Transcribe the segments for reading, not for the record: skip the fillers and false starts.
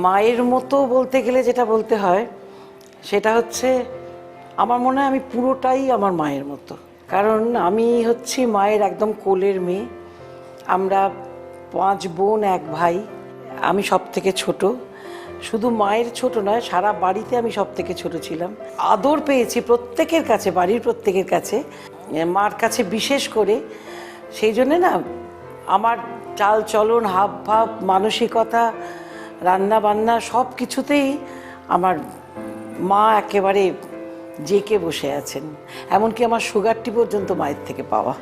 মায়ের মতো বলতে গেলে যেটা বলতে হয় সেটা হচ্ছে আমার মনে হয় আমি পুরোটাই আমার মায়ের মতো। কারণ আমি হচ্ছি মায়ের একদম কোলের মেয়ে। আমরা 5 বোন 1 ভাই, আমি সব থেকে ছোট। শুধু মায়ের ছোট নয়, সারা বাড়িতে আমি সব থেকে ছোট ছিলাম। আদর পেয়েছি প্রত্যেকের কাছে, বাড়ির প্রত্যেকের কাছে, মার কাছে বিশেষ করে। সেই জন্যে না আমার চাল চলন, হাব ভাব, মানসিকতা, রান্না বান্না সব কিছুতেই আমার মা একেবারে জেঁকে বসে আছেন। এমনকি আমার সুগারটি পর্যন্ত মায়ের থেকে পাওয়া।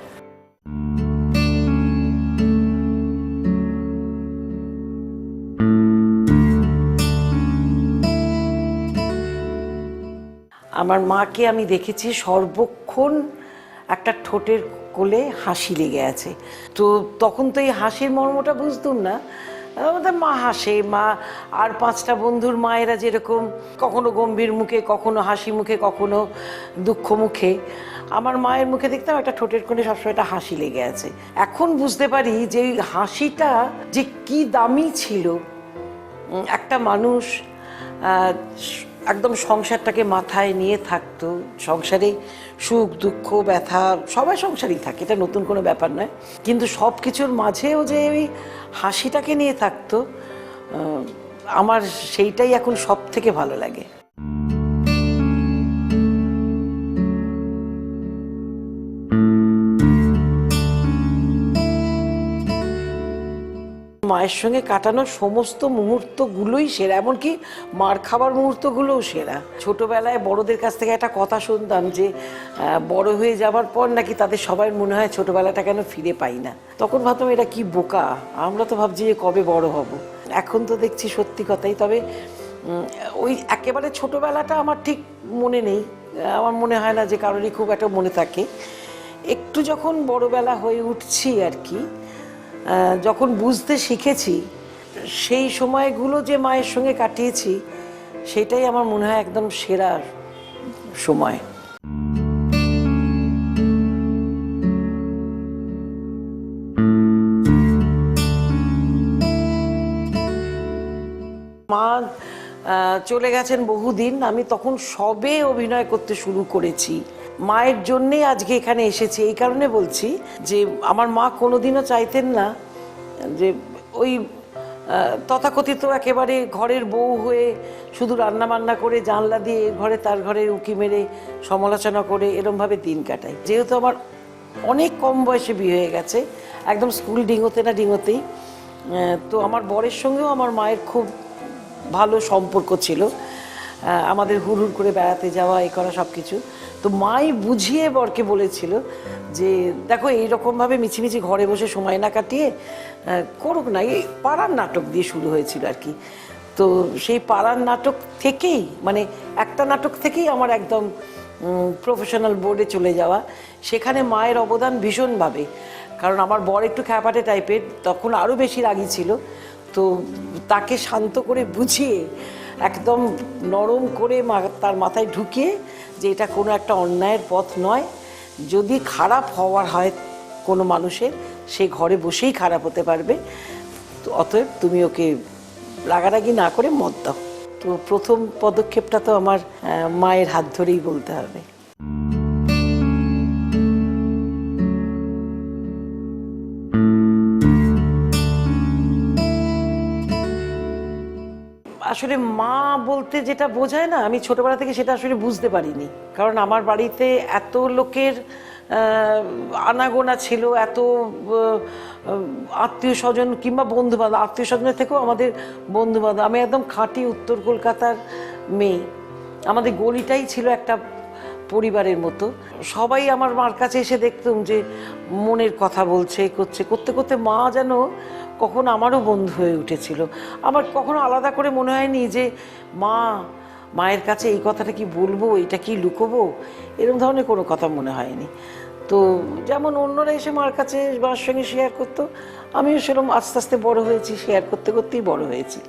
আমার মাকে আমি দেখেছি সর্বক্ষণ একটা ঠোঁটের কোলে হাসি লেগে আছে। তো তখন তো এই হাসির মর্মটা বুঝতুম না। আমাদের মা হাসে, মা আর 5টা বন্ধুর মায়েরা যেরকম কখনো গম্ভীর মুখে, কখনো হাসি মুখে, কখনো দুঃখ মুখে, আমার মায়ের মুখে দেখতাম একটা ঠোঁটের কোণে সবসময় একটা হাসি লেগে আছে। এখন বুঝতে পারি যে এই হাসিটা যে কি দামি ছিল। একটা মানুষ একদম সংসারটাকে মাথায় নিয়ে থাকতো, সংসারে সুখ দুঃখ ব্যথা সবাই সংসারই থাকে, এটা নতুন কোনো ব্যাপার নয়, কিন্তু সব কিছুর মাঝেও যে ওই হাসিটাকে নিয়ে থাকতো, আমার সেইটাই এখন সব থেকে ভালো লাগে। মায়ের সঙ্গে কাটানো সমস্ত মুহূর্তগুলোই সেরা, এমনকি মার খাবার মুহূর্তগুলোও সেরা। ছোটবেলায় বড়দের কাছ থেকে একটা কথা শুনতাম যে বড় হয়ে যাবার পর নাকি তাদের সবাই মনে হয় ছোটবেলাটা কেন ফিরে পাই না। তখন ভাবতাম এটা কি বোকা, আমরা তো ভাবছি যে কবে বড় হব। এখন তো দেখছি সত্যি কথাই। তবে ওই একেবারে ছোটবেলাটা আমার ঠিক মনে নেই, আমার মনে হয় না যে কারোরই খুব একটা মনে থাকে। একটু যখন বড়বেলা হয়ে উঠছি আর কি, যখন বুঝতে শিখেছি, সেই সময়গুলো যে মায়ের সঙ্গে কাটিয়েছি সেটাই আমার মনে হয় একদম সেরা সময়। মা চলে গেছেন বহুদিন, আমি তখন সবে অভিনয় করতে শুরু করেছি। মায়ের জন্যেই আজকে এখানে এসেছি। এই কারণে বলছি যে আমার মা কোনোদিনও চাইতেন না যে ওই তথাকথিত একেবারে ঘরের বউ হয়ে শুধু রান্না বান্না করে জানলা দিয়ে এর ঘরে তার ঘরে উঁকি মেরে সমালোচনা করে এরমভাবে দিন কাটাই। যেহেতু আমার অনেক কম বয়সে বিয়ে হয়ে গেছে, একদম স্কুল ডিঙোতে না ডিঙোতেই, তো আমার বরের সঙ্গেও আমার মায়ের খুব ভালো সম্পর্ক ছিল। আমাদের হুড় করে বেড়াতে যাওয়া এ করা সব কিছু। তো মাই বুঝিয়ে বরকে বলেছিল যে দেখো এইরকমভাবে মিছিমিছি ঘরে বসে সময় না কাটিয়ে করুক না। এই পাড়ার নাটক দিয়ে শুরু হয়েছিল আর কি। তো সেই পাড়ার নাটক থেকেই, মানে একটা নাটক থেকেই আমার একদম প্রফেশনাল বোর্ডে চলে যাওয়া। সেখানে মায়ের অবদান ভীষণভাবে, কারণ আমার বর একটু খ্যাপাটে টাইপের, তখন আরও বেশি রাগী ছিল। তো তাকে শান্ত করে বুঝিয়ে একদম নরম করে তার মাথায় ঢুকিয়ে যে এটা কোনো একটা অন্যায়ের পথ নয়, যদি খারাপ হওয়ার হয় কোনো মানুষের, সে ঘরে বসেই খারাপ হতে পারবে, তো অতএব তুমি ওকে রাগারাগি না করে মত দাও। তো প্রথম পদক্ষেপটা তো আমার মায়ের হাত ধরেই বলতে হবে। আসলে মা বলতে যেটা বোঝায় না, আমি ছোটবেলা থেকে সেটা আসলে বুঝতে পারিনি। কারণ আমার বাড়িতে এত লোকের আনাগোনা ছিল, এত আত্মীয় স্বজন কিংবা বন্ধু বান্ধব, আত্মীয় স্বজনের থেকেও আমাদের বন্ধু বান্ধব। আমি একদম খাঁটি উত্তর কলকাতার মেয়ে, আমাদের গলিটাই ছিল একটা পরিবারের মতো। সবাই আমার মার কাছে এসে দেখতাম যে মনের কথা বলছে, করতে করতে মা যেন কখনো আমারও বন্ধু হয়ে উঠেছিল। আমার কখনো আলাদা করে মনে হয়নি যে মায়ের কাছে এই কথাটা কি বলবো, এটা কি লুকোবো, এরকম ধরনের কোনো কথা মনে হয়নি। তো যেমন অন্যরা এসে মার কাছে মার সঙ্গে শেয়ার করতো, আমিও সেরকম আস্তে আস্তে বড় হয়েছি, শেয়ার করতে করতেই বড় হয়েছি।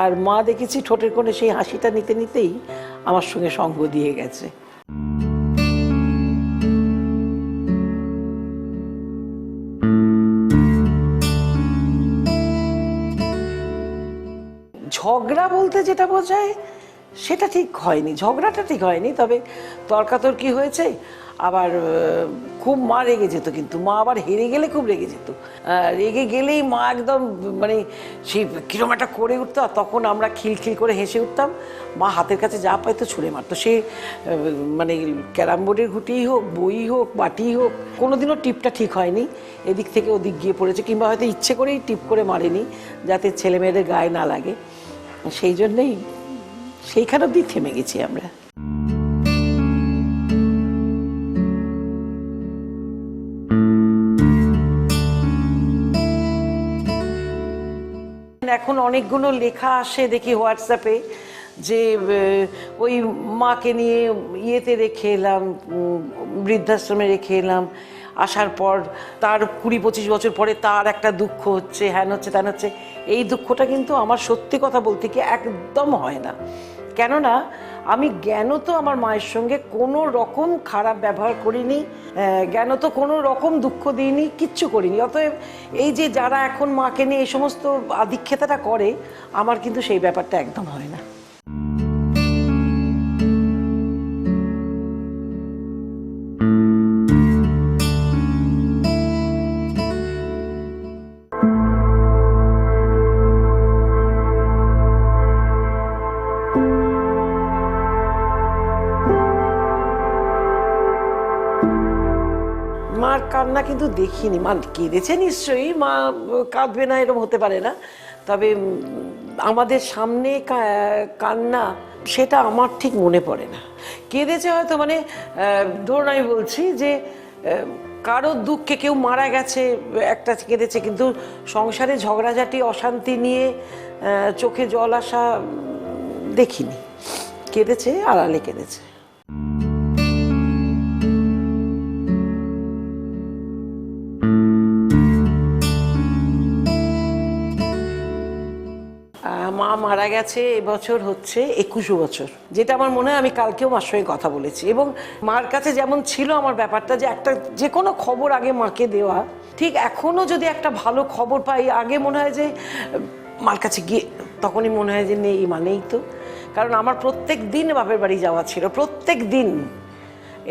আর মা দেখেছি ঠোঁটের কোণে সেই হাসিটা নিতে নিতেই আমার সঙ্গে সঙ্গ দিয়ে গেছে। ঝগড়া বলতে যেটা বোঝায় সেটা ঠিক হয়নি, ঝগড়াটা ঠিক হয়নি, তবে তর্কাতর্কি হয়েছে। আবার খুব মা রেগে যেত, কিন্তু মা আবার হেরে গেলে খুব রেগে যেত। রেগে গেলেই মা একদম মানে সেই কিরম একটা করে উঠতো, আর তখন আমরা খিলখিল করে হেসে উঠতাম। মা হাতের কাছে যা পাইতো ছুঁড়ে মারতো, সে মানে ক্যারাম বোর্ডের ঘুটিই হোক, বই হোক, বাটি হোক, কোনোদিনও টিপটা ঠিক হয়নি, এদিক থেকে ওদিক গিয়ে পড়েছে, কিংবা হয়তো ইচ্ছে করেই টিপ করে মারেনি যাতে ছেলে মেয়েদের গায়ে না লাগে। সেই জন্যেই সেইখান অব্দি থেমে গেছি আমরা। এখন অনেকগুলো লেখা আসে দেখি হোয়াটসঅ্যাপে, যে ওই মাকে নিয়ে ইয়েতে রেখে এলাম, বৃদ্ধাশ্রমে রেখে এলাম, আসার পর তার 20-25 বছর পরে তার একটা দুঃখ হচ্ছে, হ্যান হচ্ছে, ত্যান হচ্ছে। এই দুঃখটা কিন্তু আমার সত্যি কথা বলতে কি একদম হয় না। কেননা আমি জ্ঞানত আমার মায়ের সঙ্গে কোনো রকম খারাপ ব্যবহার করিনি, জ্ঞানত কোনো রকম দুঃখ দিইনি, কিচ্ছু করিনি। অতএব এই যে যারা এখন মাকে নিয়ে এই সমস্ত আধিক্ষেতাটা করে, আমার কিন্তু সেই ব্যাপারটা একদম হয় না। মার কান্না কিন্তু দেখিনি, মা কেঁদেছে নিশ্চয়ই, মা কাঁদবে না এরকম হতে পারে না, তবে আমাদের সামনে কান্না সেটা আমার ঠিক মনে পড়ে না। কেঁদেছে হয়তো, মানে ধরুন আমি বলছি যে কারোর দুঃখে, কেউ মারা গেছে একটা কেঁদেছে, কিন্তু সংসারে ঝগড়াঝাটি অশান্তি নিয়ে চোখে জল আসা দেখিনি। কেঁদেছে, আড়ালে কেঁদেছে। মা মারা গেছে এবছর হচ্ছে 21 বছর, যেটা আমার মনে হয় আমি কালকেও মার সঙ্গে কথা বলেছি। এবং মার কাছে যেমন ছিল আমার ব্যাপারটা যে একটা যে কোনো খবর আগে মাকে দেওয়া, ঠিক এখনও যদি একটা ভালো খবর পাই আগে মনে হয় যে মার কাছে গিয়ে, তখনই মনে হয় যে নেই মানেই তো। কারণ আমার প্রত্যেক দিন বাপের বাড়ি যাওয়া ছিল, প্রত্যেক দিন।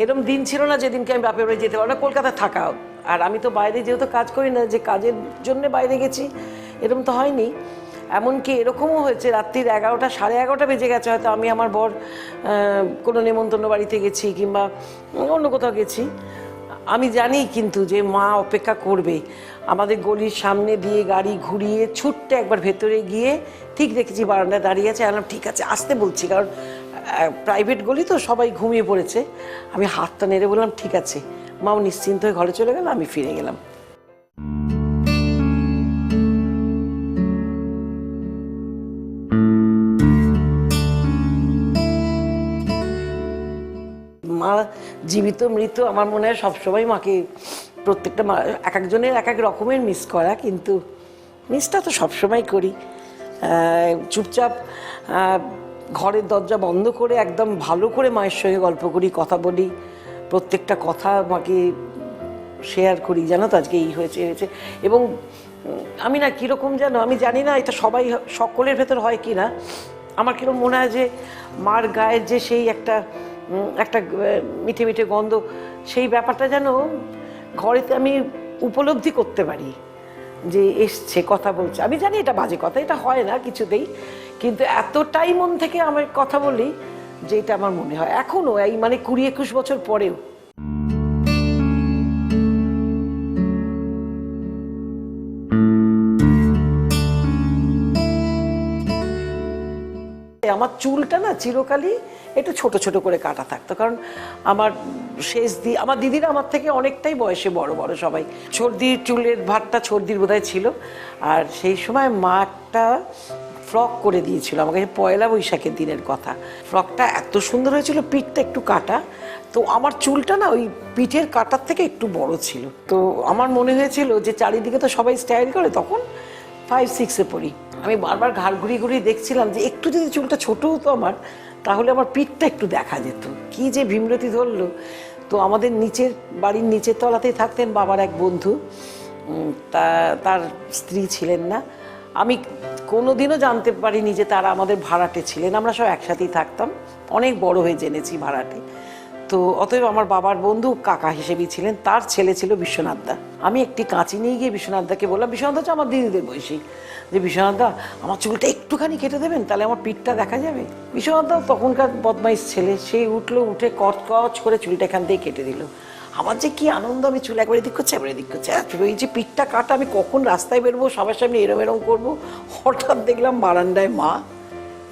এরকম দিন ছিল না যেদিনকে আমি বাপের বাড়ি যেতে পারবো না, কলকাতা থাকা। আর আমি তো বাইরে যেহেতু কাজ করি না, যে কাজের জন্য বাইরে গেছি এরকম তো হয়নি। এমনকি এরকমও হয়েছে রাত্রির 11টা, 11:30 বেজে গেছে, হয়তো আমি আমার বর কোনো নেমন্তন্ন বাড়িতে গেছি কিংবা অন্য কোথাও গেছি, আমি জানি কিন্তু যে মা অপেক্ষা করবে। আমাদের গলির সামনে দিয়ে গাড়ি ঘুরিয়ে ছুটতে একবার ভেতরে গিয়ে ঠিক দেখেছি বারান্দায় দাঁড়িয়ে আছে। আমি ঠিক আছে, আসতে বলছি, কারণ প্রাইভেট গলি তো সবাই ঘুমিয়ে পড়েছে। আমি হাতটা নেড়ে বললাম ঠিক আছে। মাও নিশ্চিন্ত হয়ে ঘরে চলে গেল, আমি ফিরে গেলাম। মা জীবিত মৃত আমার মনে হয় সবসময় মাকে, প্রত্যেকটা মা এক একজনের এক এক রকমের মিস করা, কিন্তু মিসটা তো সবসময় করি। চুপচাপ ঘরের দরজা বন্ধ করে একদম ভালো করে মায়ের সঙ্গে গল্প করি, কথা বলি, প্রত্যেকটা কথা মাকে শেয়ার করি, জানো তো আজকে এই হয়েছে হয়েছে। এবং আমি না কীরকম যেন, আমি জানি না এটা সবাই সকলের ভেতর হয় কি না, আমার কীরকম মনে হয় যে মার গায়ের যে সেই একটা একটা মিঠে মিঠে গন্ধ, সেই ব্যাপারটা যেন ঘরেতে আমি উপলব্ধি করতে পারি যে এসছে, কথা বলছে। আমি জানি এটা বাজে কথা, এটা হয় না কিছুতেই, কিন্তু এতটাই মন থেকে আমি কথা বলি যে এটা আমার মনে হয় এখনও, এই মানে 20-21 বছর পরেও। আমার চুলটা না চিরকালই একটু ছোট ছোট করে কাটা থাকতো, কারণ আমার আমার দিদিরা আমার থেকে অনেকটাই বয়সে বড় বড় সবাই। ছর্দির চুলের ভাতটা ছর্দির বোধহয় ছিল, আর সেই সময় মা একটা ফ্রক করে দিয়েছিল আমাকে, পয়লা বৈশাখের দিনের কথা। ফ্রকটা এত সুন্দর হয়েছিল, পিঠটা একটু কাটা, তো আমার চুলটা না ওই পিঠের কাটার থেকে একটু বড় ছিল। তো আমার মনে হয়েছিল যে চারিদিকে তো সবাই স্টাইল করে, তখন 5-6-এ পড়ি, আমি বারবার ঘাড় ঘুরিয়ে ঘুরিয়ে দেখছিলাম যে একটু যদি চুলটা ছোট হতো আমার, তাহলে আমার পিঠটা একটু দেখা যেত। কি যে ভীমরতি ধরলো। তো আমাদের নিচের বাড়ির নিচের তলাতেই থাকতেন বাবার এক বন্ধু, তার স্ত্রী ছিলেন না। আমি কোনোদিনও জানতে পারিনি যে তারা আমাদের ভাড়াটে ছিলেন। আমরা সব একসাথেই থাকতাম, অনেক বড় হয়ে জেনেছি ভাড়াটে। তো অতএব আমার বাবার বন্ধু কাকা হিসেবেই ছিলেন। তার ছেলে ছিল বিশ্বনাথ দা। আমি একটি কাঁচি নিয়ে গিয়ে বিশ্বনাথ দাকে বললাম, বিশ্বনাথ দা হচ্ছে আমার দিদিদের বয়সী, যে বিশ্বনাথ দা আমার চুলটা একটুখানি কেটে দেবেন, তাহলে আমার পিঠটা দেখা যাবে। বিশ্বনাথ দা তখনকার বদমাইশ ছেলে, সেই উঠলো, উঠে কচ করে চুলটা এখান থেকে কেটে দিল। আমার যে কি আনন্দ, আমি চুল একবারে দিক করছে, একবারে দিক করছে, এই যে পিঠটা কাটা, আমি কখন রাস্তায় বেরোবো, সবার সামনে এরম এরম করবো। হঠাৎ দেখলাম বারান্দায় মা,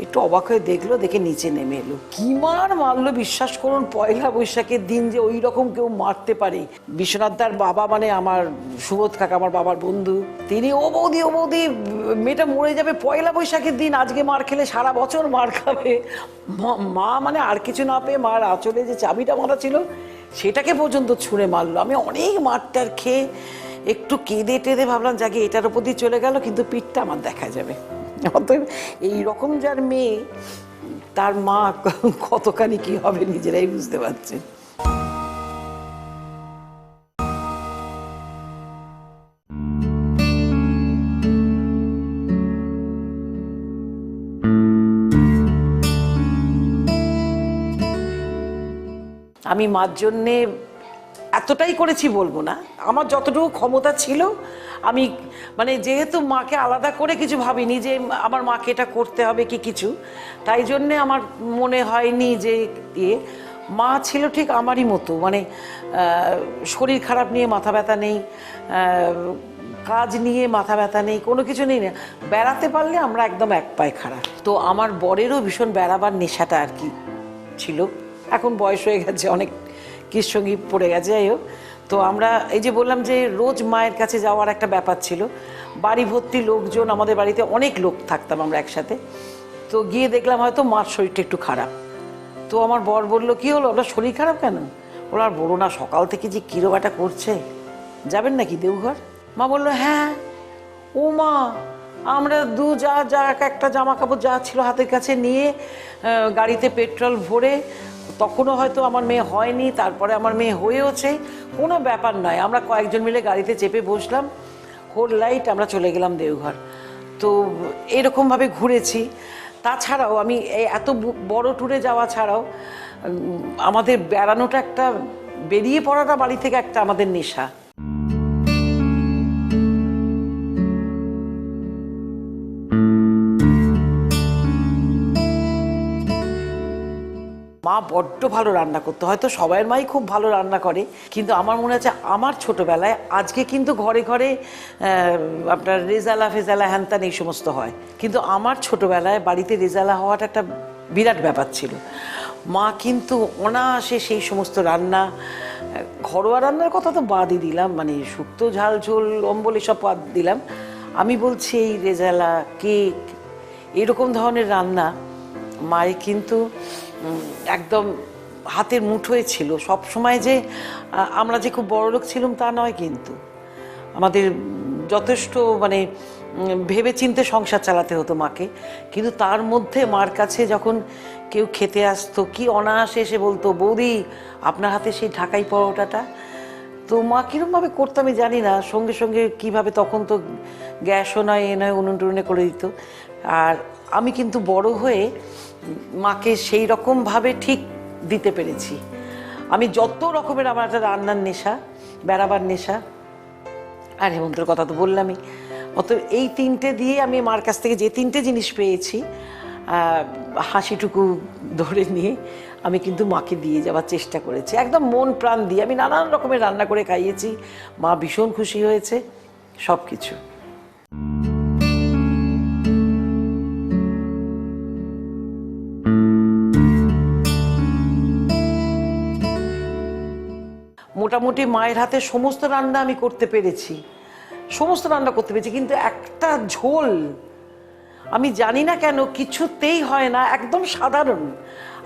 একটু অবাক হয়ে দেখলো, দেখে নিচে নেমে এলো। কি মারলো বিশ্বাস করুন, পয়লা বৈশাখের দিন যে ওই রকম কেউ মারতে পারে। বিশ্বনাথ দার বাবা মানে আমার সুবোধ কাকা, আমার বাবার বন্ধু, তিনি ও বৌদি মেয়েটা মরে যাবে পয়লা বৈশাখের দিন, আজকে মার খেলে সারা বছর মার খাবে। মা মানে আর কিছু না পেয়ে মার আঁচলে যে চাবিটা মারা ছিল সেটাকে পর্যন্ত ছুঁড়ে মারলো। আমি অনেক মারটার খেয়ে একটু কেঁদে টেঁদে ভাবলাম যাকে এটার উপর দিয়ে চলে গেল, কিন্তু পিঠটা আমার দেখা যাবে। অতএব এইরকম যার মেয়ে, তার মা কতখানি কি হবে নিজেরাই বুঝতে পারছেন। আমি মার জন্যে এতটাই করেছি বলবো না, আমার যতটুকু ক্ষমতা ছিল আমি, মানে যেহেতু মাকে আলাদা করে কিছু ভাবিনি যে আমার মাকে এটা করতে হবে কি কিছু, তাই জন্যে আমার মনে হয়নি যে মা ছিল ঠিক আমারই মতো, মানে শরীর খারাপ নিয়ে মাথা ব্যথা নেই, কাজ নিয়ে মাথা ব্যথা নেই, কোনো কিছু নেই না, বেড়াতে পারলে আমরা একদম এক পায়ে খাড়া। তো আমার বরেরও ভীষণ বেড়াবার নেশাটা আর কি ছিল। এখন বয়স হয়ে গেছে, অনেক কির সঙ্গী পড়ে গেছে, যাই হোক। তো আমরা এই যে বললাম যে রোজ মায়ের কাছে যাওয়ার একটা ব্যাপার ছিল, বাড়ি ভর্তি লোকজন, আমাদের বাড়িতে অনেক লোক থাকতাম আমরা একসাথে। তো গিয়ে দেখলাম হয়তো মার শরীরটা একটু খারাপ। তো আমার বর বললো, কি হলো, ওটা শরীর খারাপ কেন? ওরা আর বলো না, সকাল থেকে যে কিরোবাটা করছে, যাবেন নাকি দেওঘর? মা বললো, হ্যাঁ। ও মা, আমরা যা একটা জামা কাপড় যা ছিল হাতের কাছে নিয়ে গাড়িতে পেট্রোল ভরে, তখনও হয়তো আমার মেয়ে হয়নি, তারপরে আমার মেয়ে হয়েওছে, কোনো ব্যাপার নয়, আমরা কয়েকজন মিলে গাড়িতে চেপে বসলাম, হোল লাইট আমরা চলে গেলাম দেওঘর। তো এরকমভাবে ঘুরেছি। তাছাড়াও আমি এত বড় ট্যুরে যাওয়া ছাড়াও আমাদের বেড়ানোটা একটা, বেরিয়ে পড়াটা বাড়ি থেকে একটা আমাদের নেশা। মা বড্ড ভালো রান্না করতো, হয়তো সবাইয়ের মাই খুব ভালো রান্না করে, কিন্তু আমার মনে আছে আমার ছোটবেলায়, আজকে কিন্তু ঘরে ঘরে আপনার রেজালা ফেজালা হ্যানত্যান এই সমস্ত হয়, কিন্তু আমার ছোটবেলায় বাড়িতে রেজালা হওয়াটা একটা বিরাট ব্যাপার ছিল। মা কিন্তু অনায়াসে সেই সমস্ত রান্না, ঘরোয়া রান্নার কথা তো বাদই দিলাম, মানে শুক্তো ঝাল ঝোল অম্বল এসব বাদ দিলাম, আমি বলছি এই রেজালা কেক এরকম ধরনের রান্না মায়ের কিন্তু একদম হাতের মুঠোয় ছিল সব সময়। যে আমরা যে খুব বড়লোক ছিলাম তা নয়, কিন্তু আমাদের যথেষ্ট মানে ভেবে চিন্তে সংসার চালাতে হতো মাকে, কিন্তু তার মধ্যে মার কাছে যখন কেউ খেতে আসতো, কি অনায়াসে এসে বলতো, বৌদি আপনার হাতে সেই ঢাকাই পরোটাটা। তো মা কীরকমভাবে করতো আমি জানি না, সঙ্গে সঙ্গে কীভাবে, তখন তো গ্যাসও নয় এ নয়, উনুন টুনুনে করে দিত। আর আমি কিন্তু বড় হয়ে মাকে সেই রকমভাবে ঠিক দিতে পেরেছি। আমি যত রকমের, আমার একটা রান্নার নেশা, বেড়াবার নেশা, আর হেমন্তের কথা তো বললামই। অত এই তিনটে দিয়ে আমি মার কাছ থেকে যে তিনটে জিনিস পেয়েছি, হাসিটুকু ধরে নিয়ে আমি কিন্তু মাকে দিয়ে যাওয়ার চেষ্টা করেছি, একদম মন প্রাণ দিয়ে। আমি নানান রকমের রান্না করে খাইয়েছি, মা ভীষণ খুশি হয়েছে, সব কিছু। মোটামুটি মায়ের হাতে সমস্ত রান্না আমি করতে পেরেছি, কিন্তু একটা ঝোল আমি জানি না কেন কিছুতেই হয় না, একদম সাধারণ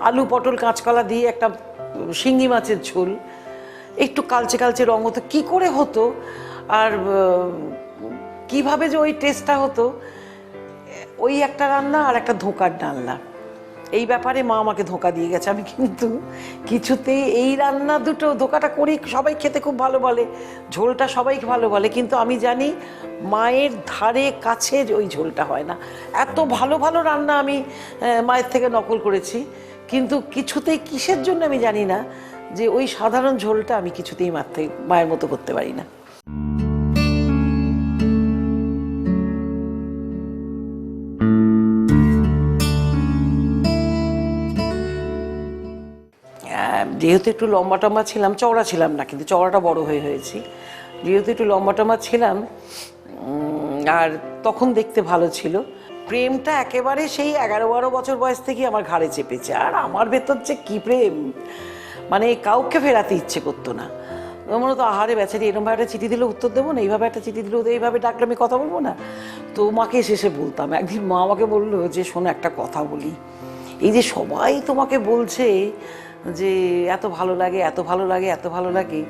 আলু পটল কাঁচকলা দিয়ে একটা শিঙি মাছের ঝোল, একটু কালচে কালচে রঙ হতো, কী করে হতো আর কিভাবে যে ওই টেস্টটা হতো, ওই একটা রান্না আর একটা ধোঁকার ডালনা, এই ব্যাপারে মা আমাকে ধোঁকা দিয়ে গেছে। আমি কিন্তু কিছুতেই এই রান্না দুটো ধোঁকাটা করি, সবাই খেতে খুব ভালো বলে, ঝোলটা সবাই ভালো বলে, কিন্তু আমি জানি মায়ের ধারে কাছে ওই ঝোলটা হয় না। এত ভালো ভালো রান্না আমি মায়ের থেকে নকল করেছি, কিন্তু কিছুতেই কিসের জন্য আমি জানি না যে ওই সাধারণ ঝোলটা আমি কিছুতেই মায়ের মতো করতে পারি না। যেহেতু একটু লম্বা টম্বা ছিলাম, চওড়া ছিলাম না, কিন্তু চওড়াটা বড় হয়েছি, যেহেতু একটু লম্বা টম্বা ছিলাম আর তখন দেখতে ভালো ছিল, প্রেমটা একেবারে সেই 11-12 বছর বয়স থেকে আমার ঘাড়ে চেপেছে। আর আমার ভেতর যে কী প্রেম, মানে কাউকে ফেরাতে ইচ্ছে করতো না। মনে তো আহারে বেচারি, এরকমভাবে একটা চিঠি দিলে উত্তর দেবো না, এইভাবে একটা চিঠি দিলে এইভাবে ডাকলে আমি কথা বলবো না। তো মাকে শেষে বলতাম। একদিন মা আমাকে বললো যে শোনো একটা কথা বলি, এই যে সবাই তোমাকে বলছে যে এত ভালো লাগে, এত ভালো লাগে, এত ভালো লাগে,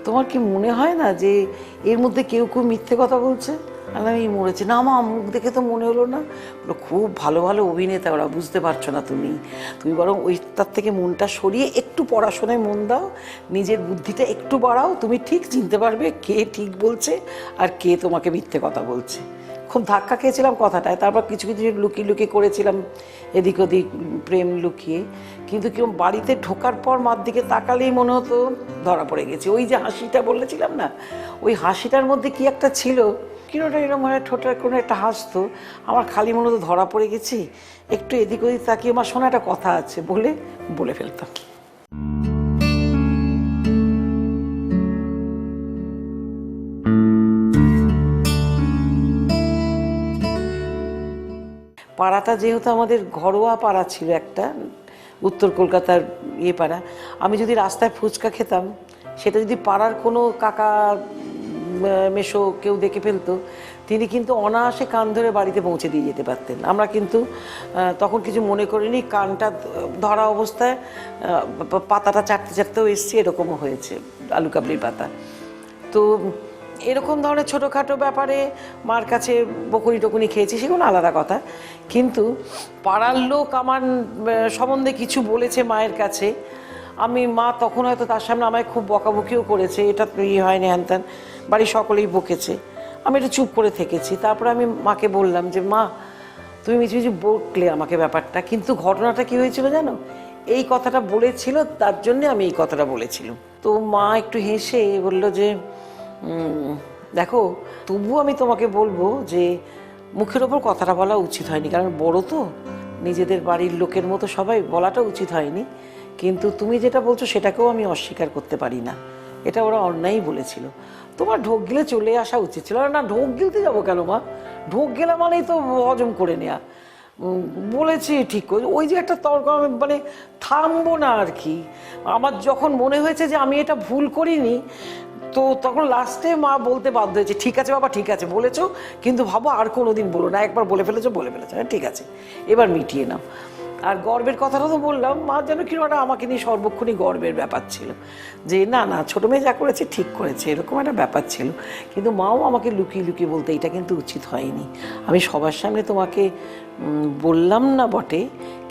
তোমার কি মনে হয় না যে এর মধ্যে কেউ কেউ মিথ্যে কথা বলছে? আর আমি মরেছি না মা, মুখ দেখে তো মনে হলো না। খুব ভালো ভালো অভিনেতা ওরা, বুঝতে পারছো না তুমি, তুমি বরং ওইটার থেকে মনটা সরিয়ে একটু পড়াশোনায় মন দাও, নিজের বুদ্ধিটা একটু বাড়াও, তুমি ঠিক চিনতে পারবে কে ঠিক বলছে আর কে তোমাকে মিথ্যে কথা বলছে। খুব ধাক্কা খেয়েছিলাম কথাটায়, তারপর কিছু কিছু লুকিয়ে লুকিয়ে করেছিলাম এদিক ওদিক প্রেম লুকিয়ে, কিন্তু কেউ বাড়িতে ঢোকার পর মার দিকে তাকালেই মনে হতো ধরা পড়ে গেছে। ওই যে হাসিটা বলেছিলাম না, ওই হাসিটার মধ্যে কি একটা ছিল, কিনোটা এরকম হয় ঠোঁটের কোনো একটা হাসতো, আমার খালি মনে হতো ধরা পড়ে গেছি। একটু এদিক ওদিক তাকিয়ে আমার শোনা একটা কথা আছে বলে ফেলতাম। পাড়াটা যেহেতু আমাদের ঘরোয়া পাড়া ছিল একটা, উত্তর কলকাতার পাড়া, আমি যদি রাস্তায় ফুচকা খেতাম, সেটা যদি পাড়ার কোনো কাকা মেশো কেউ দেখে ফেলতো, তিনি কিন্তু অনায়াসে কান ধরে বাড়িতে পৌঁছে দিয়ে যেতে পারতেন। আমরা কিন্তু তখন কিছু মনে করিনি, কানটা ধরা অবস্থায় পাতাটা চাটতে চাটতেও এসছি, এরকমও হয়েছে, আলু কাবলির পাতা। তো এরকম ধরনের ছোটোখাটো ব্যাপারে মার কাছে বকুনি টকুনি খেয়েছি, সেগুলো আলাদা কথা, কিন্তু পাড়ার লোক আমার সম্বন্ধে কিছু বলেছে মায়ের কাছে, আমি মা তখন হয়তো তার সামনে আমায় খুব বকাবকিও করেছে, এটা তো হয়নি হ্যান ত্যান, বাড়ির সকলেই বকেছে, আমি একটু চুপ করে থেকেছি। তারপরে আমি মাকে বললাম যে মা তুমি মিছি মিছি বকলে আমাকে ব্যাপারটা, কিন্তু ঘটনাটা কি হয়েছিল জানো, এই কথাটা বলেছিল, তার জন্যে আমি এই কথাটা বলেছিলাম। তো মা একটু হেসে বলল যে দেখো, তবুও আমি তোমাকে বলবো যে মুখের ওপর কথাটা বলা উচিত হয়নি, কারণ বড় তো, নিজেদের বাড়ির লোকের মতো সবাই বলাটা উচিত হয়নি, কিন্তু তুমি যেটা বলছো সেটাকেও আমি অস্বীকার করতে পারি না, এটা ওরা অন্যায়ই বলেছিল, তোমার ঢোক গিলে চলে আসা উচিত ছিল। না, ঢোক গিলতে যাবো কেন মা, ঢোক গেলা মানেই তো হজম করে নেওয়া, বলেছি ঠিক, ওই যে একটা তর্ক, আমি মানে থামবো না আর কি। আমার যখন মনে হয়েছে যে আমি এটা ভুল করিনি, তো তখন লাস্টে মা বলতে বাধ্য হয়েছে, ঠিক আছে বাবা ঠিক আছে বলেছো, কিন্তু ভাবো আর কোনোদিন বলো না, একবার বলে ফেলেছো, হ্যাঁ ঠিক আছে এবার মিটিয়ে নাও। আর গর্বের কথাটা তো বললাম, মা যেন কিরকম একটা আমাকে নিয়ে সর্বক্ষণই গর্বের ব্যাপার ছিল, যে না না ছোটো মেয়ে যা করেছে ঠিক করেছে, এরকম একটা ব্যাপার ছিল। কিন্তু মাও আমাকে লুকিয়ে লুকিয়ে বলতে, এটা কিন্তু উচিত হয়নি, আমি সবার সামনে তোমাকে বললাম না বটে,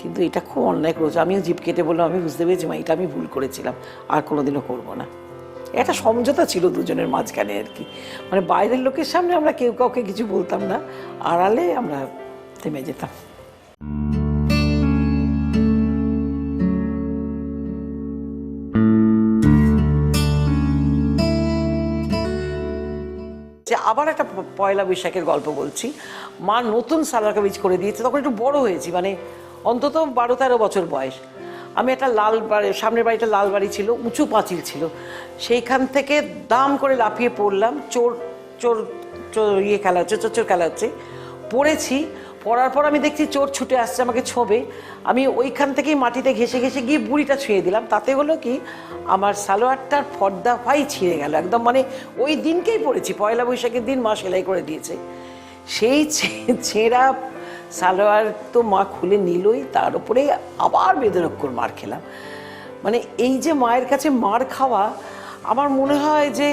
কিন্তু এটা খুব অন্যায় করেছে। আমিও জিভ কেটে বললাম, আমি বুঝতে পেরেছি মা, এটা আমি ভুল করেছিলাম, আর কোনোদিনও করবো না। একটা সমঝোতা ছিল দুজনের মাঝখানে আর কি, মানে বাইরের লোকের সামনে আমরা কেউ কাউকে কিছু বলতাম না, আড়ালে আমরা থেমে যেতাম। আবার একটা পয়লা বৈশাখের গল্প বলছি। মা নতুন সালোয়ার কামিজ করে দিয়েছে, তখন একটু বড় হয়েছি, মানে অন্তত 12-13 বছর বয়স। আমি একটা লাল বাড়ি, সামনের বাড়িটা লাল বাড়ি ছিল, উঁচু পাঁচিল ছিল, সেইখান থেকে দাম করে লাফিয়ে পড়লাম, চোর চোর খেলা হচ্ছে, চোর খেলা হচ্ছে, পড়েছি। পড়ার পর আমি দেখছি চোর ছুটে আসছে আমাকে ছোবে, আমি ওইখান থেকেই মাটিতে ঘেসে ঘেসে গিয়ে বুড়িটা ছুঁয়ে দিলাম। তাতে হলো কি, আমার সালোয়ারটার ফর্দা ফাই ছিঁড়ে গেল একদম, মানে ওই দিনকেই পড়েছি, পয়লা বৈশাখের দিন মা সেলাই করে দিয়েছে। সেই ছেঁড়া সালোয়ার তো মা খুলে নিলই, তার উপরে আবার বেদরক্ষর মার খেলাম। মানে এই যে মায়ের কাছে মার খাওয়া, আমার মনে হয় যে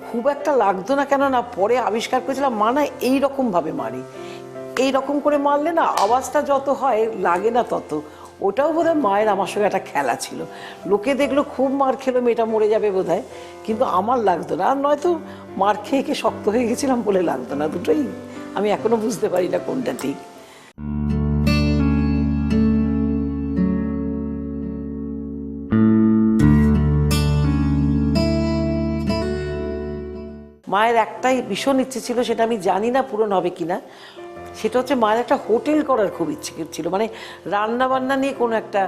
খুব একটা লাগতো না, কেন না পরে আবিষ্কার করেছিলাম মা না এইরকমভাবে মারি, এই রকম করে মারলে না আওয়াজটা যত হয় লাগে না তত, ওটাও বোধহয় মায়ের আমার সঙ্গে একটা খেলা ছিল। লোকে দেখলো খুব মার খেলো, মেয়েটা মরে যাবে বোধহয়, কিন্তু আমার লাগতো না। আর নয়তো মার খেয়ে খেয়ে শক্ত হয়ে গেছিলাম বলে লাগতো না। দুটোই আমি এখনো বুঝতে পারি না কোনটা ঠিক। মায়ের একটাই ভীষণ ইচ্ছে ছিল, সেটা আমি জানি না পূরণ হবে কিনা, সেটা হচ্ছে মায়ের একটা হোটেল করার খুব ইচ্ছে ছিল, মানে রান্না বান্না নিয়ে কোনো একটা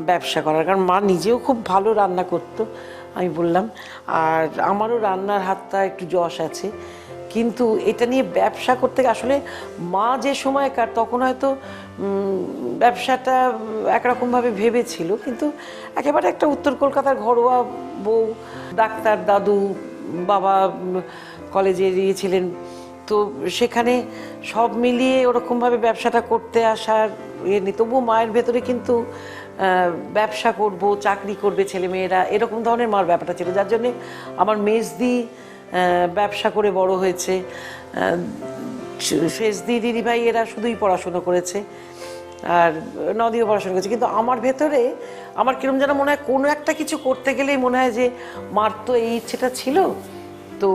ব্যবসা করার। কারণ মা নিজেও খুব ভালো রান্না করতো, আমি বললাম, আর আমারও রান্নার হাতটা একটু যশ আছে। কিন্তু এটা নিয়ে ব্যবসা করতে আসলে মা যে সময়কার, তখন হয়তো ব্যবসাটা একরকমভাবে ভেবেছিল, কিন্তু একেবারে একটা উত্তর কলকাতার ঘরোয়া বউ, ডাক্তার দাদু, বাবা কলেজে গিয়েছিলেন, তো সেখানে সব মিলিয়ে ওরকমভাবে ব্যবসাটা করতে আসার নেই। তবুও মায়ের ভেতরে কিন্তু ব্যবসা করব, চাকরি করবে ছেলেমেয়েরা, এরকম ধরনের মার ব্যাপারটা ছিল। যার জন্যে আমার মেজদি ব্যবসা করে বড় হয়েছে, শেষদি দিদিভাই এরা শুধুই পড়াশুনো করেছে, আর নদীও পড়াশোনা করেছে। কিন্তু আমার ভেতরে আমার কিরম যেন মনে হয় কোনো একটা কিছু করতে গেলেই মনে হয় যে মার তো এই ইচ্ছেটা ছিল, তো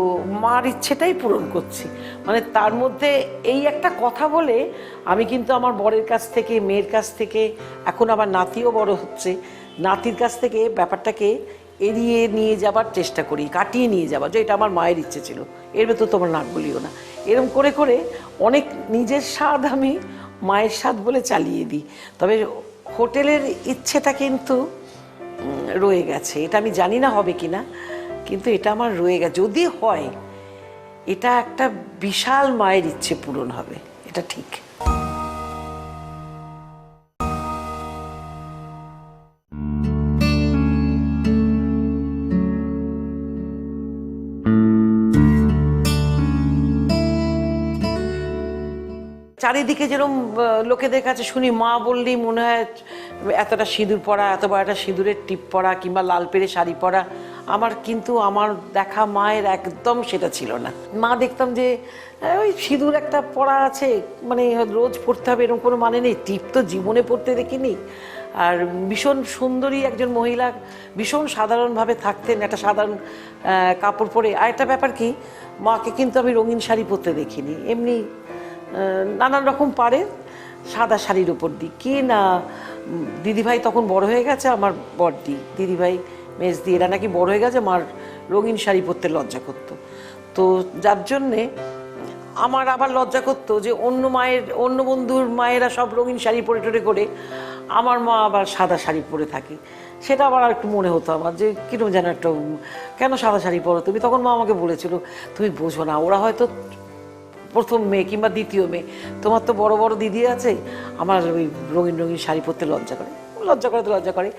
মার ইচ্ছেটাই পূরণ করছি। মানে তার মধ্যে এই একটা কথা বলে আমি কিন্তু আমার বরের কাছ থেকে, মেয়ের কাছ থেকে, এখন আবার নাতিও বড় হচ্ছে, নাতির কাছ থেকে ব্যাপারটাকে এড়িয়ে নিয়ে যাবার চেষ্টা করি, কাটিয়ে নিয়ে যাবার, যে এটা আমার মায়ের ইচ্ছে ছিল, এর ভেতর তোমার নাক বলিও না। এরম করে করে অনেক নিজের স্বাদ আমি মায়ের স্বাদ বলে চালিয়ে দিই। তবে হোটেলের ইচ্ছেটা কিন্তু রয়ে গেছে, এটা আমি জানি না হবে কি না, কিন্তু এটা আমার রয়ে গেছে। যদি হয়, এটা একটা বিশাল মায়ের ইচ্ছে পূরণ হবে, এটা ঠিক। চারিদিকে যেরকম লোকেদের কাছে শুনি, মা বললেই মনে হয় এতটা সিঁদুর পরা, এত বড় একটা সিঁদুরের টিপ পরা, কিংবা লাল পেরে শাড়ি পরা। আমার কিন্তু আমার দেখা মায়ের একদম সেটা ছিল না। মা দেখতাম যে ওই সিঁদুর একটা পরা আছে, মানে রোজ পরতে হবে এরকম কোনো মানে নেই, টিপ তো জীবনে পরতে দেখিনি। আর ভীষণ সুন্দরী একজন মহিলা, ভীষণ সাধারণভাবে থাকতেন, একটা সাধারণ কাপড় পরে। আর একটা ব্যাপার কি, মাকে কিন্তু আমি রঙিন শাড়ি পরতে দেখিনি, এমনি নানান রকম পারে সাদা শাড়ির উপর দিই। কি না দিদিভাই তখন বড় হয়ে গেছে, আমার বড়দি, দিদিভাই, মেজদি, এরা নাকি বড় হয়ে গেছে, মার রঙিন শাড়ি পরতে লজ্জা করতো। তো যার জন্যে আমার আবার লজ্জা করতো যে অন্য বন্ধুর মায়েরা সব রঙিন শাড়ি পরে টরে করে, আমার মা আবার সাদা শাড়ি পরে থাকে। সেটা আবার একটু মনে হতো আমার যে কিরকম যেন একটা, কেন সাদা শাড়ি পরো তুমি? তখন মা আমাকে বলেছিল, তুমি বোঝো না, ওরা হয়তো প্রথম মেয়ে কিংবা দ্বিতীয় মেয়ে, তোমার তো বড় বড় দিদি আছে, আমার ওই রঙিন রঙিন শাড়ি পরতে লজ্জা করে। লজ্জা করে তো লজ্জা করে।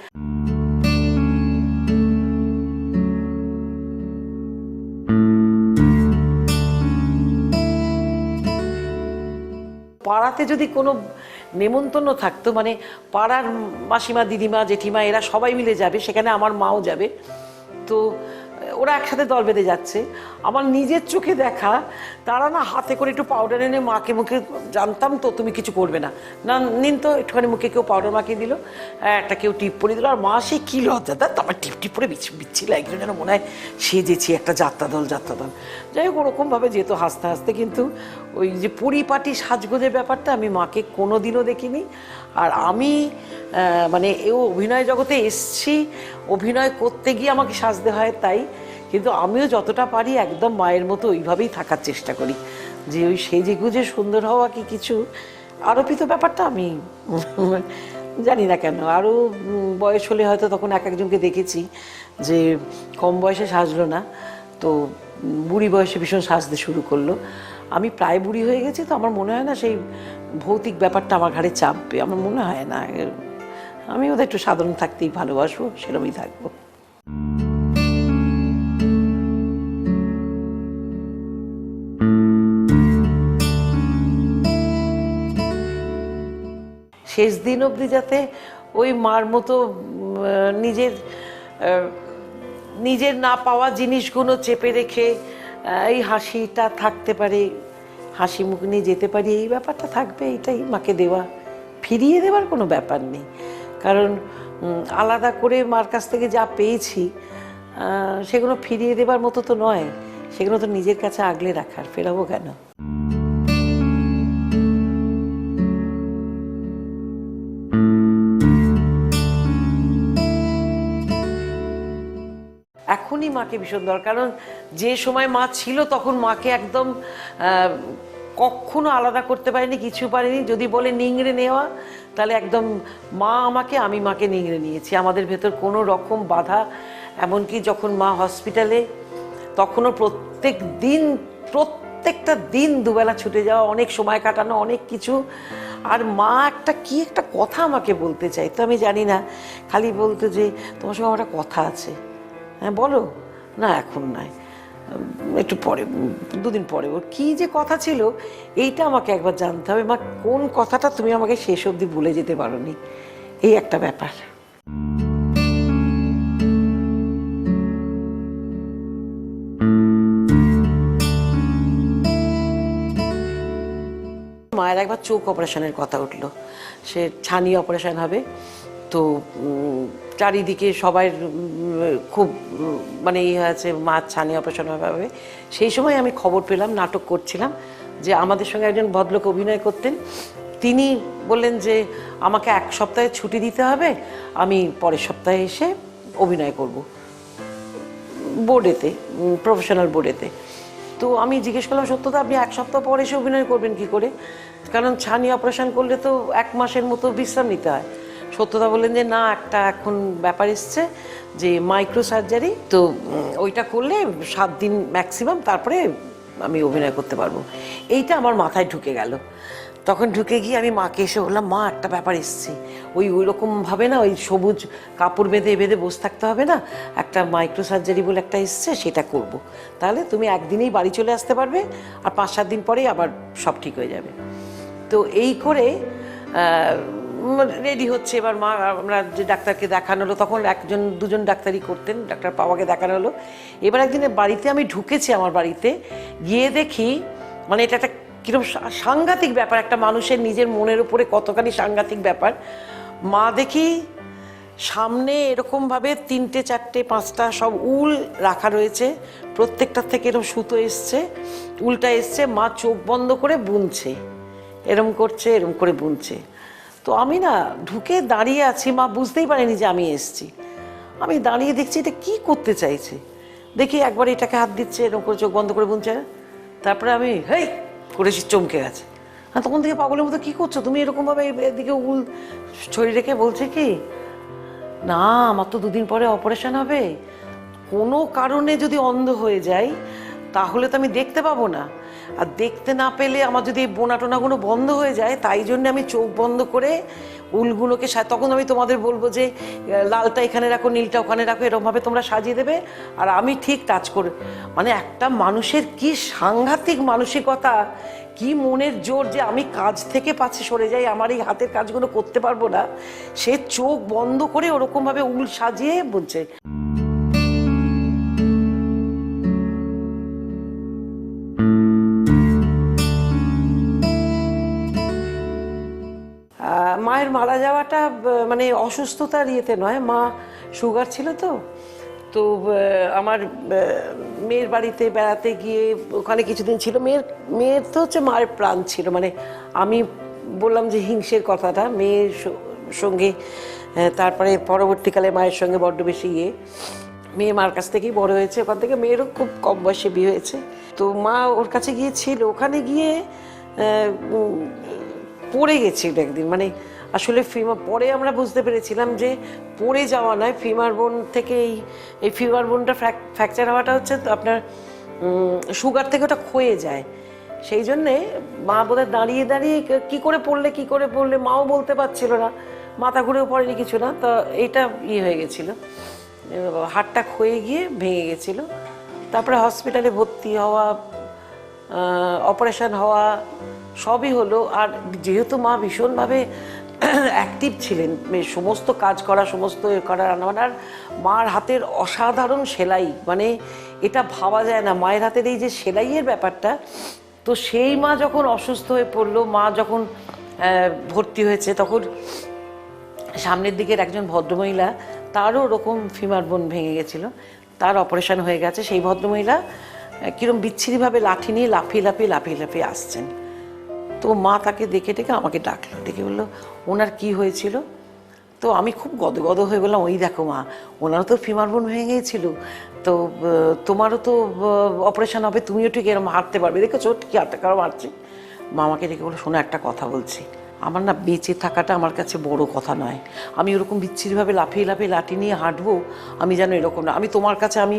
পাড়াতে যদি কোনো নেমন্তন্ন থাকতো, মানে পাড়ার মাসিমা, দিদিমা, জেঠিমা এরা সবাই মিলে যাবে, সেখানে আমার মাও যাবে, তো ওরা একসাথে দল বেঁধে যাচ্ছে, আমার নিজের চোখে দেখা তারা না হাতে করে একটু পাউডার এনে মাকে মুখে, জানতাম তো তুমি কিছু করবে না, না নিন তো একটুখানি মুখে, কেউ পাউডার মাখিয়ে দিল, একটা কেউ টিপ পরিয়ে দিল, আর মা সে কী লজ্জা, তারপর টিপ টিপ করে বিচ্ছিল, একজন যেন মনে হয় সেজেছি একটা যাত্রা দল। যাই হোক, ওরকমভাবে যেত হাসতে হাসতে। কিন্তু ওই যে পরিপাটি সাজগোজের ব্যাপারটা আমি মাকে কোনো দিনও দেখিনি। আর আমি মানে এও অভিনয় জগতে এসছি, অভিনয় করতে গিয়ে আমাকে সাজতে হয় তাই, কিন্তু আমিও যতটা পারি একদম মায়ের মতো ওইভাবেই থাকার চেষ্টা করি, যে ওই সেজে গুজে সুন্দর হওয়া কি কিছু আরোপিত ব্যাপারটা আমি জানি না কেন। আরও বয়স হলে হয়তো তখন এক একজনকে দেখেছি যে কম বয়সে সাজলো না, তো বুড়ি বয়সে ভীষণ সাজতে শুরু করলো। আমি প্রায় বুড়ি হয়ে গেছি, তো আমার মনে হয় না সেই ভৌতিক ব্যাপারটা আমার ঘাড়ে চাপবে, আমার মনে হয় না। আমি ওদের একটু সাধারণ থাকতেই ভালোবাসবো, সেরকমই থাকবো। শেষ দিন অবধি যাতে ওই মার মতো নিজের না পাওয়া জিনিসগুলো চেপে রেখে এই হাসিটা থাকতে পারে, হাসি মুখ নিয়ে যেতে পারি, এই ব্যাপারটা থাকবে, এটাই মাকে দেওয়া, ফিরিয়ে দেওয়ার কোনো ব্যাপার নেই। কারণ আলাদা করে মার কাছ থেকে যা পেয়েছি সেগুলো ফিরিয়ে দেবার মতো তো নয়, সেগুলো তো নিজের কাছে আগলে রাখার, ফেরাবো কেন? এখনই মাকে ভীষণ দরকার, কারণ যে সময় মা ছিল তখন মাকে একদম কখনো আলাদা করতে পারিনি, কিছু পারিনি। যদি বলে নিংড়ে নেওয়া, তাহলে একদম মা আমাকে, আমি মাকে নিংড়ে নিয়েছি। আমাদের ভেতর কোনো রকম বাধা, এমনকি যখন মা হসপিটালে, তখনও প্রত্যেকটা দিন দুবেলা ছুটে যাওয়া, অনেক সময় কাটানো, অনেক কিছু। আর মা একটা কথা আমাকে বলতে চাই, তো আমি জানি না, খালি বলতো যে তোমার সঙ্গে আমার একটা কথা আছে। হ্যাঁ বলো না, এখন নয়, একটু পরে, দুদিন পরে। ওর কী যে কথা ছিল এইটা আমাকে একবার জানতে হবে। মা কোন কথাটা তুমি আমাকে শেষ অবধি ভুলে যেতে পারোনি, এই একটা ব্যাপার। মায়ের একবার চোখ অপারেশনের কথা উঠলো, সে ছানি অপারেশন হবে। তো চারিদিকে সবাই খুব মানে হয়েছে, মার ছানি অপারেশন হবে। সেই সময় আমি খবর পেলাম, নাটক করছিলাম, যে আমাদের সঙ্গে একজন ভদ্রলোক অভিনয় করতেন। তিনি বললেন যে আমাকে 1 সপ্তাহে ছুটি দিতে হবে, আমি পরের সপ্তাহে এসে অভিনয় করব বোর্ডেতে, প্রফেশনাল বোর্ডেতে। তো আমি জিজ্ঞেস করলাম, সত্যতা আপনি 1 সপ্তাহ পর এসে অভিনয় করবেন কি করে? কারণ ছানি অপারেশন করলে তো 1 মাসের মতো বিশ্রাম নিতে হয়। সত্যতা বললেন যে না, একটা এখন ব্যাপার এসছে যে মাইক্রো সার্জারি, তো ওইটা করলে 7 দিন ম্যাক্সিমাম, তারপরে আমি অভিনয় করতে পারবো। এইটা আমার মাথায় ঢুকে গেল। তখন ঢুকে গিয়ে আমি মাকে এসে বললাম, মা একটা ব্যাপার এসছে, ওইরকমভাবে না, ওই সবুজ কাপড় বেঁধে বেঁধে বসে থাকতে হবে না, একটা মাইক্রো সার্জারি বলে একটা এসছে, সেটা করব। তাহলে তুমি একদিনেই বাড়ি চলে আসতে পারবে, আর 5-7 দিন পরেই আবার সব ঠিক হয়ে যাবে। তো এই করে রেডি হচ্ছে। এবার মা, আমরা যে ডাক্তারকে দেখানো হলো, তখন 1-2জন ডাক্তারই করতেন, ডাক্তার পাওয়াকে দেখানো হলো। এবার একদিনে বাড়িতে আমি ঢুকেছি, আমার বাড়িতে গিয়ে দেখি, মানে এটা একটা কিরকম সাংঘাতিক ব্যাপার, একটা মানুষের নিজের মনের উপরে কতখানি সাংঘাতিক ব্যাপার। মা দেখি সামনে এরকমভাবে 3টে 4টে 5টা সব উল রাখা রয়েছে, প্রত্যেকটার থেকে এরকম সুতো এসছে, উলটা এসছে, মা চোখ বন্ধ করে বুনছে, এরম করছে, এরম করে বুনছে। তো আমি না ঢুকে দাঁড়িয়ে আছি, মা বুঝতেই পারেনি যে আমি এসছি। আমি দাঁড়িয়ে দেখছি এটা কি করতে চাইছে, দেখি একবার এটাকে হাত দিচ্ছে, এরকম করে চোখ বন্ধ করে বুনছে। তারপরে আমি হেই করেছি, চমকে গেছে। হ্যাঁ, তখন থেকে পাগলের মতো, কী করছো তুমি এরকমভাবে এদিকে উল ছড়িয়ে রেখে? বলছে কি না, আমার তো 2 দিন পরে অপারেশন হবে, কোনো কারণে যদি অন্ধ হয়ে যাই তাহলে তো আমি দেখতে পাবো না, আর দেখতে না পেলে আমার যদি এই বোনা টোনাগুলো বন্ধ হয়ে যায়, তাই জন্য আমি চোখ বন্ধ করে উলগুলোকে, তখন আমি তোমাদের বলবো যে লালটা এখানে রাখো, নীলটা ওখানে রাখো, এরকমভাবে তোমরা সাজিয়ে দেবে, আর আমি ঠিক টাচ করে। মানে একটা মানুষের কি সাংঘাতিক মানসিকতা, কি মনের জোর, যে আমি কাজ থেকে পাচ্ছে সরে যাই, আমার এই হাতের কাজগুলো করতে পারবো না, সে চোখ বন্ধ করে ওরকমভাবে উল সাজিয়ে বলছে। মায়ের মারা যাওয়াটা মানে অসুস্থতার ইয়েতে নয়, মা সুগার ছিল, তো তো আমার মেয়ের বাড়িতে বেড়াতে গিয়ে ওখানে কিছুদিন ছিল। মেয়ের তো হচ্ছে মায়ের প্রাণ ছিল, মানে আমি বললাম যে হিংসের কথাটা, মেয়ের সঙ্গে, তারপরে পরবর্তীকালে মায়ের সঙ্গে বড্ড বেশি মেয়ে মার কাছ থেকেই বড় হয়েছে, ওখান থেকে মেয়েরও খুব কম বয়সে বিয়ে হয়েছে। তো মা ওর কাছে গিয়েছিল, ওখানে গিয়ে পড়ে গেছিল একদিন, মানে আসলে পরে আমরা বুঝতে পেরেছিলাম যে পড়ে যাওয়া নয়, ফিমার বোন থেকে এই ফিমার বোনটা ফ্র্যাকচার হওয়াটা হচ্ছে আপনার সুগার থেকে ওটা ক্ষয়ে যায়। সেই জন্যে মা বোধহয় দাঁড়িয়ে দাঁড়িয়ে কী করে পড়লে মাও বলতে পারছিল না, মাথা ঘুরেও পড়েনি কিছু না, তো এইটা হয়ে গেছিলো, হাড়টা ক্ষয়ে গিয়ে ভেঙে গেছিলো। তারপরে হসপিটালে ভর্তি হওয়া, অপারেশন হওয়া, সবই হলো। আর যেহেতু মা ভীষণভাবে অ্যাক্টিভ ছিলেন, সমস্ত কাজ করা, সমস্ত করা, রান্নাবান্নার, মার হাতের অসাধারণ সেলাই, মানে এটা ভাবা যায় না, মায়ের হাতের এই যে সেলাইয়ের ব্যাপারটা। তো সেই মা যখন অসুস্থ হয়ে পড়লো, মা যখন ভর্তি হয়েছে, তখন সামনের দিকের একজন ভদ্রমহিলা, তারও ওরকম ফিমার বোন ভেঙে গেছিলো, তার অপারেশন হয়ে গেছে। সেই ভদ্রমহিলা কীরকম বিচ্ছিরিভাবে লাঠি নিয়ে লাফিয়ে আসছেন। তো মা তাকে দেখে আমাকে ডাকলো, ডেকে বললো ওনার কি হয়েছিল। তো আমি খুব গদগদ হয়ে বললাম, ওই দেখো মা, ওনারও তো ফিমার বোন ভেঙে গিয়েছিল, তো তোমারও তো অপারেশন হবে, তুমিও ঠিক এরকম হাঁটতে পারবে, দেখেছো কি হাঁটতে কারো হাঁটছি। মা আমাকে ডেকে বললো, শোনো একটা কথা বলছি, আমার না বেঁচে থাকাটা আমার কাছে বড় কথা নয়, আমি ওরকম বিচ্ছিরিভাবে লাফিয়ে লাঠি নিয়ে হাঁটবো, আমি যেন এরকম না। আমি তোমার কাছে আমি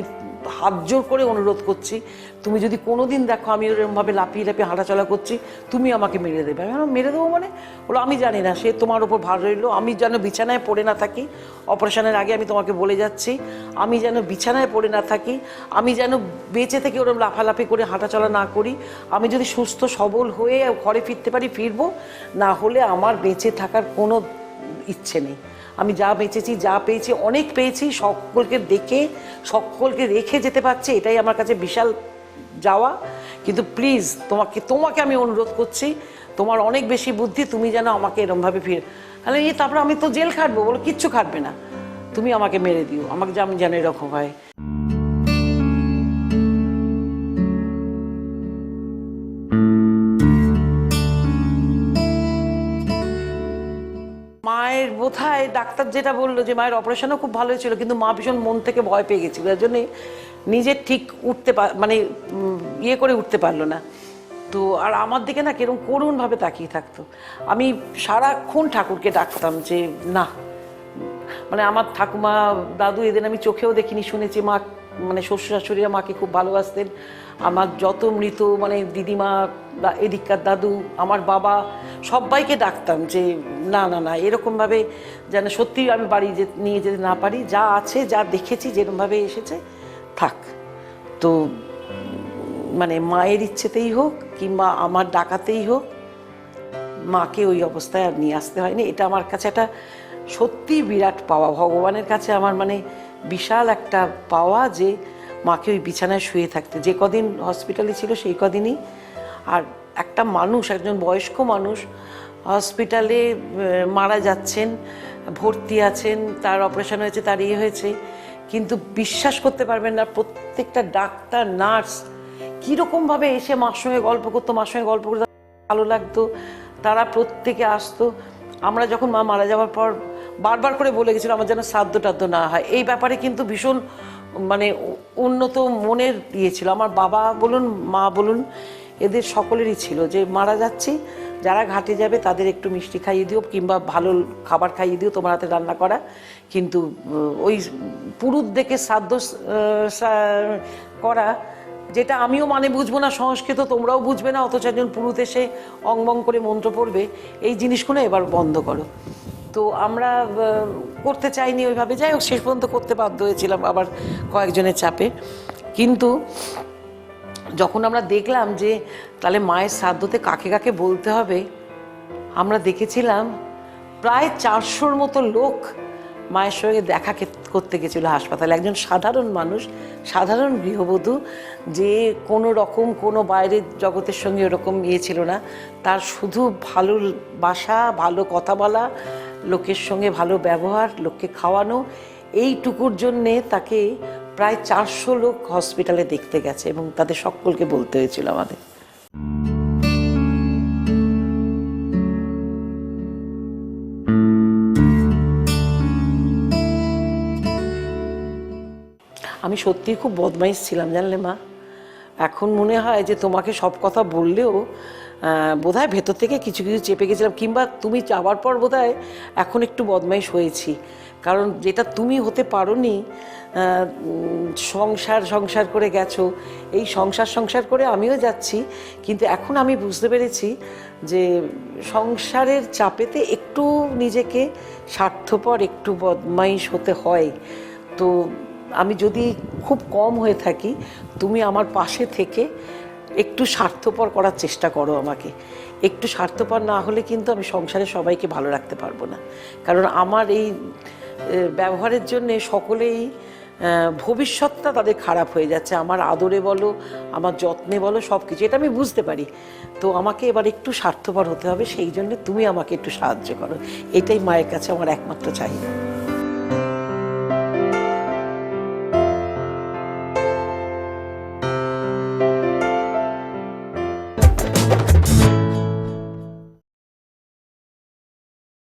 হাত জোর করে অনুরোধ করছি, তুমি যদি কোনো দিন দেখো আমি ওরকমভাবে লাফিয়ে হাঁটাচলা করছি, তুমি আমাকে মেরে দেবে। আমি মেরে দেবো মানে? বলো আমি জানি না, সে তোমার ওপর ভার রইলো, আমি যেন বিছানায় পড়ে না থাকি। অপারেশনের আগে আমি তোমাকে বলে যাচ্ছি, আমি যেন বিছানায় পড়ে না থাকি, আমি যেন বেঁচে থেকে ওরকম লাফালাফি করে হাঁটাচলা না করি। আমি যদি সুস্থ সবল হয়ে ঘরে ফিরতে পারি ফিরবো, না হলে আমার বেঁচে থাকার কোনো ইচ্ছে নেই। আমি যা বেঁচেছি, যা পেয়েছি, অনেক পেয়েছি, সকলকে দেখে সকলকে রেখে যেতে পারছি, এটাই আমার কাছে বিশাল যাওয়া। কিন্তু প্লিজ তোমাকে আমি অনুরোধ করছি, তোমার অনেক বেশি বুদ্ধি, তুমি যেন আমাকে এরমভাবে তাহলে তারপর আমি তো জেল খাটবো। বলো কিচ্ছু খাটবে না, তুমি আমাকে মেরে দিও, আমাকে যেন এরকম হয়। মায়ের বোধহয় ডাক্তার যেটা বললো যে মায়ের অপারেশনও খুব ভালো হয়েছিল, কিন্তু মা ভীষণ মন থেকে ভয় পেয়ে গেছিল, যার জন্যে নিজের ঠিক মানে ইয়ে করে উঠতে পারলো না। তো আর আমার দিকে না কিরকম করুণভাবে তাকিয়ে থাকতো। আমি সারাক্ষণ ঠাকুরকে ডাকতাম যে না, মানে আমার ঠাকুমা দাদু এদের আমি চোখেও দেখিনি, শুনেছি মা মানে শ্বশুর শাশুড়িরা মাকে খুব ভালোবাসতেন। আমার যত মৃত মানে দিদিমা, এদিককার দাদু, আমার বাবা, সবাইকে ডাকতাম যে না না না, এরকমভাবে যেন সত্যি আমি বাড়ি নিয়ে যেতে না পারি, যা আছে যা দেখেছি যেরকমভাবে এসেছে থাক। তো মানে মায়ের ইচ্ছেতেই হোক কিংবা আমার ডাকাতেই হোক, মাকে ওই অবস্থায় আর নিয়ে আসতে হয়নি। এটা আমার কাছে একটা সত্যি বিরাট পাওয়া, ভগবানের কাছে আমার মানে বিশাল একটা পাওয়া যে মাকে ওই বিছানায় শুয়ে থাকতে, যে কদিন হসপিটালে ছিল সেই কদিনই। আর একটা মানুষ, একজন বয়স্ক মানুষ হসপিটালে মারা যাচ্ছেন, ভর্তি আছেন, তার অপারেশন হয়েছে, তার ইয়ে হয়েছে, কিন্তু বিশ্বাস করতে পারবেন না প্রত্যেকটা ডাক্তার নার্স কীরকমভাবে এসে মার সঙ্গে গল্প করতো, ভালো লাগতো, তারা প্রত্যেকে আসতো। আমরা যখন মা মারা যাওয়ার পর বারবার করে বলে গেছিল আমার যেন শ্রাদ্ধ টাদ্ধ না হয়, এই ব্যাপারে কিন্তু ভীষণ মানে উন্নত মনের ইয়ে ছিল। আমার বাবা বলুন মা বলুন এদের সকলেরই ছিল যে মারা যাচ্ছি, যারা ঘাটে যাবে তাদের একটু মিষ্টি খাইয়ে দিও কিংবা ভালো খাবার খাইয়ে দিও, তোমার হাতে রান্না করা, কিন্তু ওই পুরুত দেখে শ্রাদ্ধ করা, যেটা আমিও মানে বুঝবো না সংস্কৃত, তোমরাও বুঝবে না, অথচ একজন পুরুত এসে অংবং করে মন্ত্র পড়বে, এই জিনিসগুলো এবার বন্ধ করো। তো আমরা করতে চাইনি ওইভাবে, যাই হোক শেষ পর্যন্ত করতে বাধ্য হয়েছিলাম আবার কয়েকজনের চাপে। কিন্তু যখন আমরা দেখলাম যে তাহলে মায়ের শ্রাদ্ধতে কাকে কাকে বলতে হবে, আমরা দেখেছিলাম প্রায় 400-র মতো লোক মায়ের সঙ্গে দেখা করতে গেছিলো হাসপাতালে। একজন সাধারণ মানুষ, সাধারণ গৃহবধূ, যে কোনো রকম কোনো বাইরের জগতের সঙ্গে ওরকম ইয়ে ছিল না, তার শুধু ভালোবাসা, ভালো কথা বলা, লোকের সঙ্গে ভালো ব্যবহার, লোককে খাওয়ানো, এইটুকুর জন্যে তাকে প্রায় 400 লোক হসপিটালে দেখতে গেছে এবং তাদের সকলকে বলতে হয়েছিল আমাদের। আমি সত্যিই খুব বদমাইশ ছিলাম জানলে মা। এখন মনে হয় যে তোমাকে সব কথা বললেও বোধহয় ভেতর থেকে কিছু কিছু চেপে গেছিলাম, কিংবা তুমি যাওয়ার পর বোধহয় এখন একটু বদমাইশ হয়েছি। কারণ যেটা তুমি হতে পারোনি, সংসার করে গেছো, এই সংসার করে আমিও যাচ্ছি, কিন্তু এখন আমি বুঝতে পেরেছি যে সংসারের চাপেতে একটু নিজেকে স্বার্থপর, একটু বদমাইশ হতে হয়। তো আমি যদি খুব কম হয়ে থাকি, তুমি আমার পাশে থেকে একটু স্বার্থপর করার চেষ্টা করো আমাকে। একটু স্বার্থপর না হলে কিন্তু আমি সংসারে সবাইকে ভালো রাখতে পারবো না। কারণ আমার এই ব্যবহারের জন্যে সকলেই ভবিষ্যৎটা তাদের খারাপ হয়ে যাচ্ছে, আমার আদরে বলো, আমার যত্নে বলো, সব কিছু, এটা আমি বুঝতে পারি। তো আমাকে এবার একটু স্বার্থপর হতে হবে, সেই জন্য তুমি আমাকে একটু সাহায্য করো, এটাই মায়ের কাছে আমার একমাত্র চাহিদা।